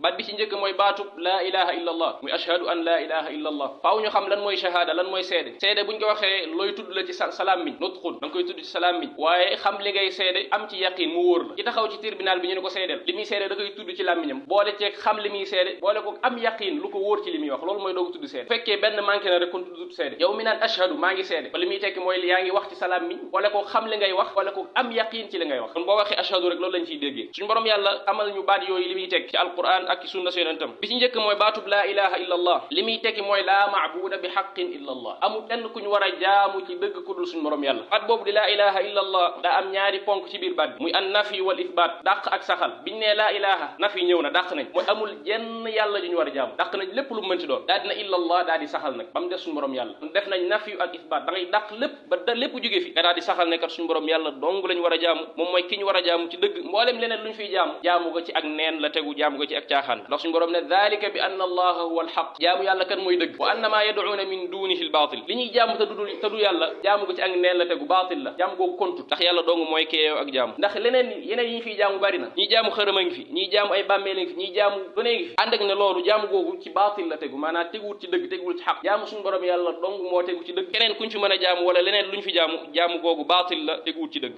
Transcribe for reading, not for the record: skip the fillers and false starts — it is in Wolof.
baat bi ci njëkk mooy baatub laa ilaha illa allah muy ashhadu an laa ilaha illa allah faaw ñu xam lan mooy shahada lan mooy seede seede buñ ko waxee looy tudd la ci salaam miñ nutqun da nga koy tudd ci salaam miñ waaye xam li ngay seede am ci yaqin mu wóor la ci taxaw ci tribunal bi ñu ne ko seedeel li muy seede da koy tudd ci làmmiñam boole ceeg xam li muy seede boole ko am yaqin lu ko wóor ci li muy wax loolu mooy doogu tudd seede fekkee benn manqué na rek kon tudd seede yow mi naan ashhadu maa ngi seede ba li muy tekki mooy yaa ngi wax ci salaam miñ boole ko xam li ngay wax boole ko am yaqin ci li ngay wax kon boo waxee ashhadu rek loolu lañ ciy déggee suñu borom yàlla amal ñu baat yooyu li muy tekki ci alquran ak ci sunna yonentam bi ci njëkk mooy baatub laa ilaha illa allah li muy tekki mooy laa maabuda bi xaqin illa allah amul kenn ku ñu war a jaamu ci dëgg ku dul suñu borom yàlla baat boobu di laa ilaha illa allah daa am ñaari ponk ci biir baat bi muy an nafi wal ithbaat dàq ak saxal biñ nee laa ilaha nafi ñëw na dàq nañ mooy amul jenn yàlla ju ñu war a jaamu dàq nañ lépp lu mu mënti doon daa dina illa allah daa di saxal nag ba mu def suñu borom yàlla def nañ nafi ak ithbaat da ngay dàq lépp ba da lépp jóge fi nga daa di saxal ne kat suñu borom yàlla dong lañ war a jaamu moom mooy ki ñu war a jaamu ci dëgg mboolem leneen lu ñu fiy jaamu jaamu ko ci ak neen la tegu jaamu ko ci ak caaxaan ndax suñu borom ne dhalika bi anna allaha huwa alxaq jaamu yàlla kan mooy dëgg wa anna maa yad'uuna min dunihi albaatil li ñuy jaamu te du yàlla jaamu ko ci ak neen la tegu baatil la jaamu googu kontu ndax yàlla dong mooy keeyoo ak jaamu ndax leneen yeneen yi ñu fiy jaamu bari na ñiy jaamu xërëm a ngi fi ñiy jaamu ay bàmmeel a ngi fi ñiy jaamu gënee ngi fi ànd ak ne loolu jaamu googu ci baatil la tegu maanaam teguwul ci dëgg teguwul ci xaq jaamu suñu borom yàlla dong moo tegu ci dëgg keneen kuñ fi mën a jaamu wala leneen luñ fi jaamu jaamu googu baatil la teguwul ci dëgg